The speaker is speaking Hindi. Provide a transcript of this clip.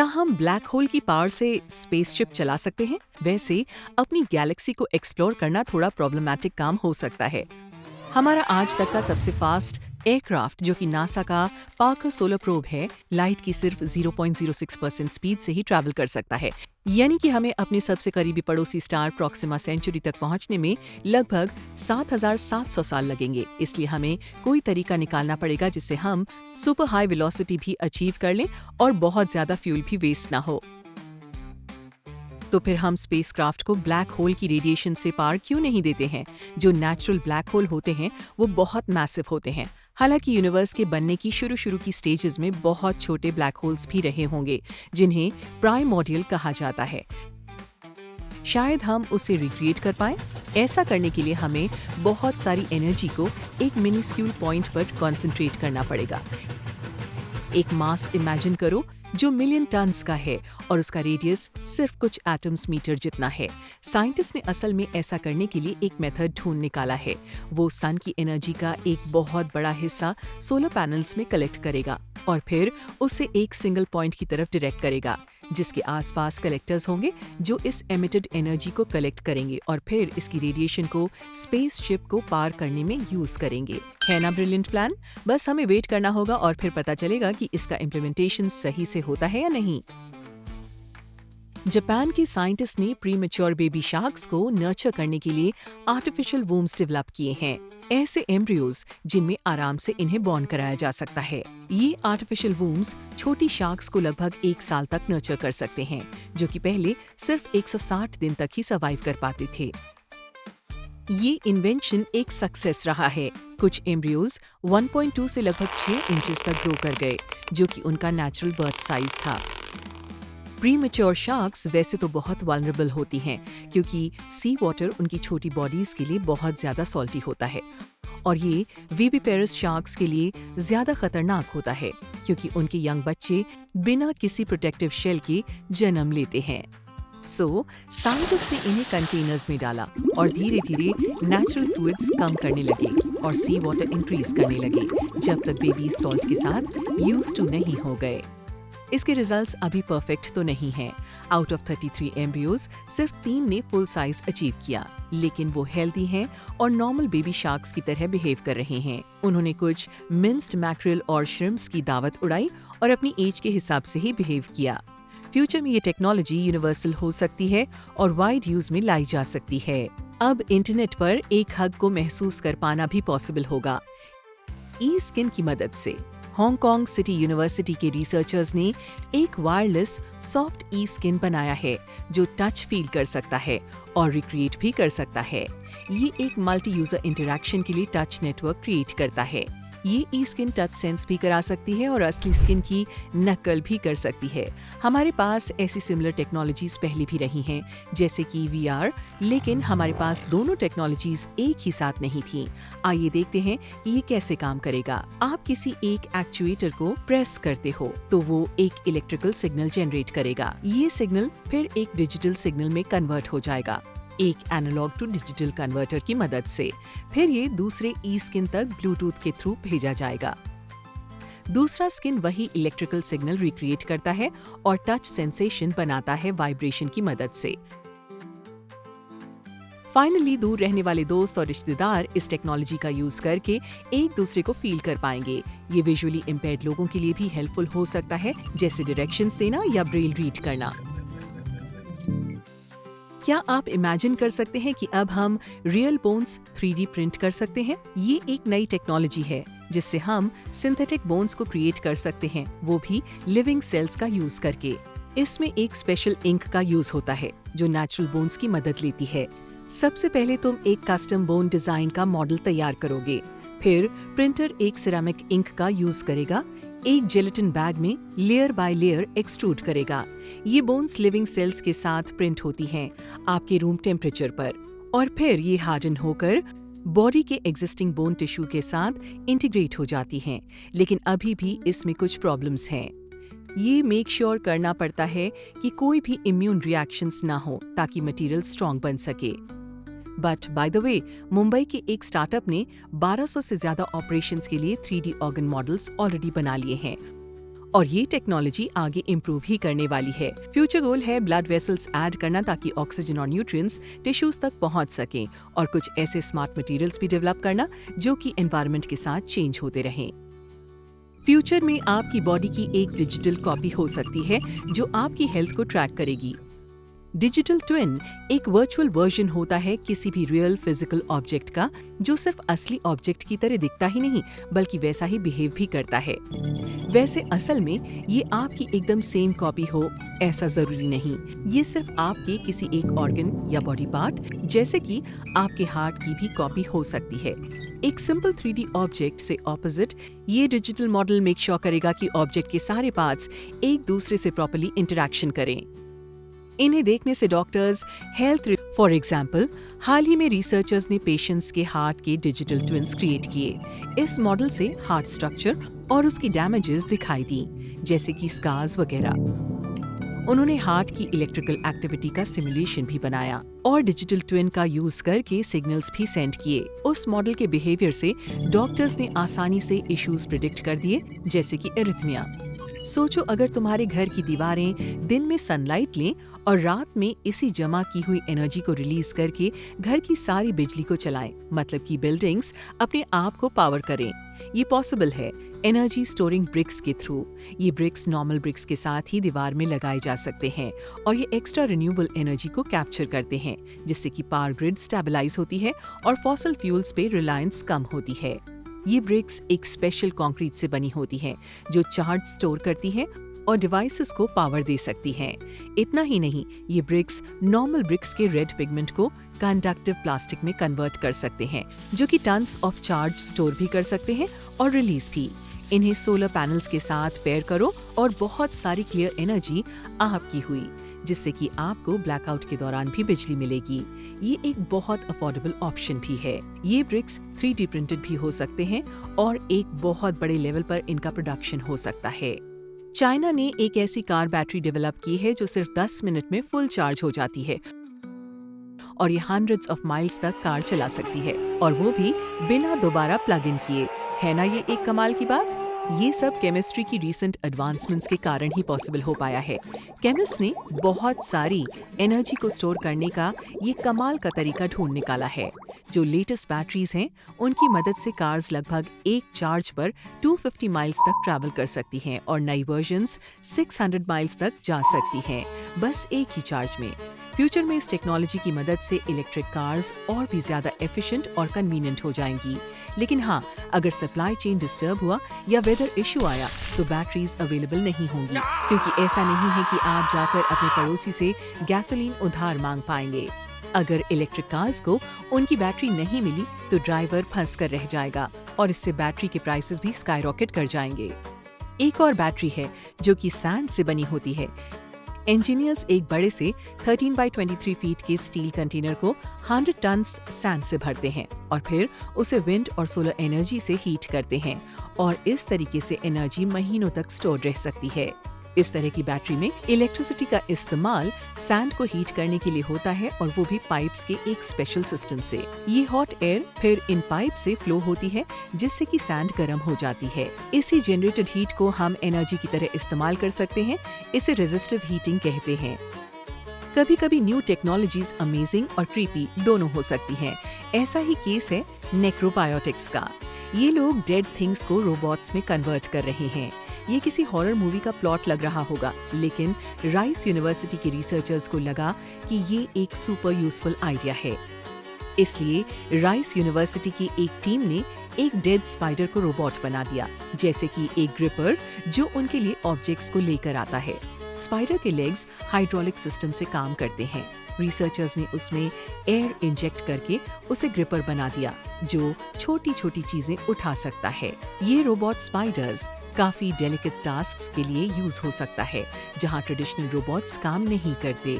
क्या हम ब्लैक होल की पावर से स्पेसशिप चला सकते हैं? वैसे अपनी गैलेक्सी को एक्सप्लोर करना थोड़ा प्रॉब्लमैटिक काम हो सकता है। हमारा आज तक का सबसे फास्ट एयरक्राफ्ट जो कि नासा का पार्कर सोलर प्रोब है, लाइट की सिर्फ 0.06% स्पीड से ही ट्रैवल कर सकता है। यानी कि हमें अपने सबसे करीबी पड़ोसी स्टार प्रॉक्सिमा सेंचुरी तक पहुंचने में लगभग 7,700 साल लगेंगे। इसलिए हमें कोई तरीका निकालना पड़ेगा जिससे हम सुपर हाई वेलोसिटी भी अचीव कर लें और बहुत ज्यादा फ्यूल भी वेस्ट ना हो। तो फिर हम स्पेसक्राफ्ट को ब्लैक होल की रेडिएशन से पार क्यों नहीं देते हैं? जो नेचुरल ब्लैक होल होते हैं वो बहुत मैसिव होते हैं। हालांकि यूनिवर्स के बनने की शुरू की स्टेजेस में बहुत छोटे ब्लैक होल्स भी रहे होंगे जिन्हें प्राइमोर्डियल कहा जाता है। शायद हम उसे रिक्रिएट कर पाएं। ऐसा करने के लिए हमें बहुत सारी एनर्जी को एक मिनिस्क्यूल पॉइंट पर कॉन्सेंट्रेट करना पड़ेगा। एक मास इमेजिन करो जो मिलियन टन्स का है और उसका रेडियस सिर्फ कुछ एटम्स मीटर जितना है। साइंटिस्ट ने असल में ऐसा करने के लिए एक मेथड ढूंढ निकाला है। वो सन की एनर्जी का एक बहुत बड़ा हिस्सा सोलर पैनल्स में कलेक्ट करेगा और फिर उसे एक सिंगल पॉइंट की तरफ डायरेक्ट करेगा, जिसके आसपास कलेक्टर्स होंगे जो इस एमिटेड एनर्जी को कलेक्ट करेंगे और फिर इसकी रेडिएशन को स्पेसशिप को पार करने में यूज करेंगे। है ना ब्रिलियंट प्लान? बस हमें वेट करना होगा और फिर पता चलेगा कि इसका इम्प्लीमेंटेशन सही से होता है या नहीं। जापान के साइंटिस्ट ने प्रीमेच्योर बेबी शार्क्स को नर्चर करने के लिए आर्टिफिशियल वूम्स डेवलप किए हैं। ऐसे एम्ब्रियोज जिनमें आराम से इन्हें बॉर्न कराया जा सकता है। ये आर्टिफिशियल वूम्स छोटी शार्क्स को लगभग 1 साल तक नर्चर कर सकते हैं, जो कि पहले सिर्फ 160 दिन तक ही सर्वाइव कर पाते थे। ये इन्वेंशन एक सक्सेस रहा है। कुछ एम्ब्रियोज 1.2 से लगभग 6 इंचेस तक ग्रो कर गए, जो कि उनका नेचुरल बर्थ साइज था। प्रीमेच्योर शार्क्स वैसे तो बहुत वल्नरेबल होती हैं क्योंकि सी वाटर उनकी छोटी बॉडीज के लिए बहुत ज्यादा सॉल्टी होता है और ये विविपेरस शार्क्स के लिए ज्यादा खतरनाक होता है क्योंकि उनके यंग बच्चे बिना किसी प्रोटेक्टिव शेल के जन्म लेते हैं। साइंटिस्ट ने इन्हें कंटेनर्स में डाला और धीरे धीरे नेचुरल फ्लूइड्स कम करने लगे और सी वाटर इंक्रीज करने लगे जब तक बेबी सॉल्ट के साथ यूज्ड टू नहीं हो गए। इसके रिजल्ट्स अभी परफेक्ट तो नहीं हैं। आउट ऑफ 33 एम्ब्रियोज सिर्फ 3 ने फुल साइज अचीव किया, लेकिन वो हेल्दी हैं और नॉर्मल बेबी शार्क्स की तरह बिहेव कर रहे हैं। उन्होंने कुछ मिंस्ड मैक्रिल और श्रिम्प्स की दावत उड़ाई और अपनी एज के हिसाब से ही बिहेव किया। फ्यूचर में ये टेक्नोलॉजी यूनिवर्सल हो सकती है और वाइड यूज में लाई जा सकती है। अब इंटरनेट पर एक हग को महसूस कर पाना भी पॉसिबल होगा ई स्किन की मदद से। हांगकांग सिटी यूनिवर्सिटी के रिसर्चर्स ने एक वायरलेस सॉफ्ट ई स्किन बनाया है जो टच फील कर सकता है और रिक्रिएट भी कर सकता है। ये एक मल्टी यूजर इंटरैक्शन के लिए टच नेटवर्क क्रिएट करता है। ये ई स्किन टच सेंस भी करा सकती है और असली स्किन की नकल भी कर सकती है। हमारे पास ऐसी सिमिलर टेक्नोलॉजीज पहले भी रही हैं, जैसे कि VR, लेकिन हमारे पास दोनों टेक्नोलॉजीज एक ही साथ नहीं थी। आइए देखते हैं कि ये कैसे काम करेगा। आप किसी एक एक्चुएटर को प्रेस करते हो तो वो एक इलेक्ट्रिकल सिग्नल जनरेट करेगा। ये सिग्नल फिर एक डिजिटल सिग्नल में कन्वर्ट हो जाएगा एक एनालॉग टू डिजिटल कन्वर्टर की मदद से। फिर ये दूसरे ई स्किन तक ब्लूटूथ के थ्रू भेजा जाएगा। दूसरा स्किन वही इलेक्ट्रिकल सिग्नल रिक्रिएट करता है और टच सेंसेशन बनाता है वाइब्रेशन की मदद से। फाइनली दूर रहने वाले दोस्त और रिश्तेदार इस टेक्नोलॉजी का यूज करके एक दूसरे को फील कर पाएंगे। ये विजुअली इम्पेयर्ड लोगों के लिए भी हेल्पफुल हो सकता है, जैसे डायरेक्शंस देना या ब्रेल रीड करना। क्या आप इमेजिन कर सकते हैं कि अब हम रियल बोन्स 3D प्रिंट कर सकते हैं? ये एक नई टेक्नोलॉजी है जिससे हम सिंथेटिक बोन्स को क्रिएट कर सकते हैं, वो भी लिविंग सेल्स का यूज करके। इसमें एक स्पेशल इंक का यूज होता है जो नेचुरल बोन्स की मदद लेती है। सबसे पहले तुम एक कस्टम बोन डिजाइन का मॉडल तैयार करोगे, फिर प्रिंटर एक सिरेमिक इंक का यूज करेगा, एक जेलेटिन बैग में लेयर बाय लेयर एक्सट्रूड करेगा। ये बोन्स लिविंग सेल्स के साथ प्रिंट होती हैं आपके रूम टेम्परेचर पर और फिर ये हार्डन होकर बॉडी के एग्जिस्टिंग बोन टिश्यू के साथ इंटीग्रेट हो जाती हैं। लेकिन अभी भी इसमें कुछ प्रॉब्लम्स हैं। ये मेक श्योर करना पड़ता है कि कोई भी इम्यून रिएक्शंस ना हो ताकि मटेरियल स्ट्रॉन्ग बन सके। But by the way, Mumbai के एक स्टार्टअप ने 1200 से ज्यादा ऑपरेशंस के लिए 3D ऑर्गन मॉडल्स ऑलरेडी बना लिए हैं और ये टेक्नोलॉजी आगे इम्प्रूव ही करने वाली है। फ्यूचर गोल है ब्लड वेसल्स ऐड करना ताकि ऑक्सीजन और न्यूट्रिएंट्स टिश्यूज तक पहुंच सकें, और कुछ ऐसे स्मार्ट मटेरियल्स भी डेवलप करना जो कि एनवायरनमेंट के साथ चेंज होते रहें। फ्यूचर में आपकी बॉडी की एक डिजिटल कॉपी हो सकती है जो आपकी हेल्थ को ट्रैक करेगी। डिजिटल ट्विन एक वर्चुअल वर्जन होता है किसी भी रियल फिजिकल ऑब्जेक्ट का, जो सिर्फ असली ऑब्जेक्ट की तरह दिखता ही नहीं बल्कि वैसा ही बिहेव भी करता है। वैसे असल में ये आपकी एकदम सेम कॉपी हो ऐसा जरूरी नहीं। ये सिर्फ आपके किसी एक ऑर्गन या बॉडी पार्ट जैसे कि आपके हार्ट की भी कॉपी हो सकती है। एक सिंपल 3D ऑब्जेक्ट से ऑपोजिट ये डिजिटल मॉडल मेक श्योर करेगा कि ऑब्जेक्ट के सारे पार्ट्स एक दूसरे से प्रॉपर्ली इंटरैक्शन करें। इन्हें देखने से डॉक्टर्स हेल्थ फॉर एग्जाम्पल, हाल ही में रिसर्चर्स ने पेशेंट्स के हार्ट के डिजिटल ट्विन्स क्रिएट किए। इस मॉडल से हार्ट स्ट्रक्चर और उसकी डैमेजेस दिखाई दी, जैसे कि स्कार्स वगैरह। उन्होंने हार्ट की इलेक्ट्रिकल एक्टिविटी का सिमुलेशन भी बनाया और डिजिटल ट्विन का यूज करके सिग्नल्स भी सेंड किए। उस मॉडल के बिहेवियर से डॉक्टर्स ने आसानी से इश्यूज प्रिडिक्ट कर दिए, जैसे कि एरिथमिया। सोचो अगर तुम्हारे घर की दीवारें दिन में सनलाइट लें और रात में इसी जमा की हुई एनर्जी को रिलीज करके घर की सारी बिजली को चलाएं, मतलब कि बिल्डिंग्स अपने आप को पावर करें। ये पॉसिबल है एनर्जी स्टोरिंग ब्रिक्स के थ्रू। ये ब्रिक्स नॉर्मल ब्रिक्स के साथ ही दीवार में लगाए जा सकते हैं और ये एक्स्ट्रा रिन्यूएबल एनर्जी को कैप्चर करते हैं, जिससे कि पावर ग्रिड स्टेबलाइज होती है और फॉसिल फ्यूल्स पे रिलायंस कम होती है। ये ब्रिक्स एक स्पेशल कंक्रीट से बनी होती हैं जो चार्ज स्टोर करती हैं और डिवाइसेस को पावर दे सकती हैं। इतना ही नहीं, ये ब्रिक्स नॉर्मल ब्रिक्स के रेड पिगमेंट को कंडक्टिव प्लास्टिक में कन्वर्ट कर सकते हैं, जो कि टन्स ऑफ चार्ज स्टोर भी कर सकते हैं और रिलीज भी। इन्हें सोलर पैनल्स के साथ पेयर करो और बहुत सारी क्लियर एनर्जी आपकी हुई, जिससे कि आपको ब्लैकआउट के दौरान भी बिजली मिलेगी। ये एक बहुत अफोर्डेबल ऑप्शन भी है। ये ब्रिक्स 3D प्रिंटेड भी हो सकते हैं और एक बहुत बड़े लेवल पर इनका प्रोडक्शन हो सकता है। चाइना ने एक ऐसी कार बैटरी डेवलप की है जो सिर्फ 10 मिनट में फुल चार्ज हो जाती है और ये हंड्रेड्स ऑफ माइल्स तक कार चला सकती है, और वो भी बिना दोबारा प्लग इन किए। है ना ये एक कमाल की बात? ये सब केमिस्ट्री की रीसेंट एडवांसमेंट्स के कारण ही पॉसिबल हो पाया है। केमिस्ट ने बहुत सारी एनर्जी को स्टोर करने का ये कमाल का तरीका ढूंढ निकाला है। जो लेटेस्ट बैटरीज हैं, उनकी मदद से कार्स लगभग एक चार्ज पर 250 माइल्स तक ट्रैवल कर सकती हैं और नई वर्जन्स 600 माइल्स तक जा सकती हैं, बस एक ही चार्ज में। फ्यूचर में इस टेक्नोलॉजी की मदद से इलेक्ट्रिक कार्स और भी ज्यादा एफिशिएंट और कन्वीनियंट हो जाएंगी। लेकिन हाँ, अगर सप्लाई चेन डिस्टर्ब हुआ या वेदर इश्यू आया तो बैटरीज अवेलेबल नहीं होंगी, क्योंकि ऐसा नहीं है कि आप जाकर अपने पड़ोसी से गैसोलीन उधार मांग पाएंगे। अगर इलेक्ट्रिक कार्स को उनकी बैटरी नहीं मिली तो ड्राइवर फंस कर रह जाएगा और इससे बैटरी के प्राइसेस भी स्काई रॉकेट कर जाएंगे। एक और बैटरी है जो कि सैंड से बनी होती है। इंजीनियर्स एक बड़े से 13 बाई 23 फीट के स्टील कंटेनर को 100 टन सैंड से भरते हैं और फिर उसे विंड और सोलर एनर्जी से हीट करते हैं, और इस तरीके से एनर्जी महीनों तक स्टोर रह सकती है। इस तरह की बैटरी में इलेक्ट्रिसिटी का इस्तेमाल सैंड को हीट करने के लिए होता है, और वो भी पाइप्स के एक स्पेशल सिस्टम से। ये हॉट एयर फिर इन पाइप से फ्लो होती है, जिससे कि सैंड गर्म हो जाती है। इसी जनरेटेड हीट को हम एनर्जी की तरह इस्तेमाल कर सकते हैं। इसे रेजिस्टिव हीटिंग कहते हैं। कभी कभी न्यू टेक्नोलॉजीज अमेजिंग और क्रीपी दोनों हो सकती हैं। ऐसा ही केस है नेक्रोबायोटिक्स का। ये लोग डेड थिंग्स को रोबोट्स में कन्वर्ट कर रहे हैं। ये किसी हॉरर मूवी का प्लॉट लग रहा होगा, लेकिन राइस यूनिवर्सिटी के रिसर्चर्स को लगा कि ये एक सुपर यूजफुल आइडिया है। इसलिए राइस यूनिवर्सिटी की एक टीम ने एक डेड स्पाइडर को रोबोट बना दिया, जैसे कि एक ग्रिपर जो उनके लिए ऑब्जेक्ट्स को लेकर आता है। स्पाइडर के लेग्स हाइड्रोलिक सिस्टम से काम करते हैं। रिसर्चर्स ने उसमें एयर इंजेक्ट करके उसे ग्रिपर बना दिया जो छोटी छोटी चीजें उठा सकता है। ये रोबोट स्पाइडर्स काफी डेलिकेट टास्क्स के लिए यूज हो सकता है, जहां ट्रेडिशनल रोबोट्स काम नहीं करते।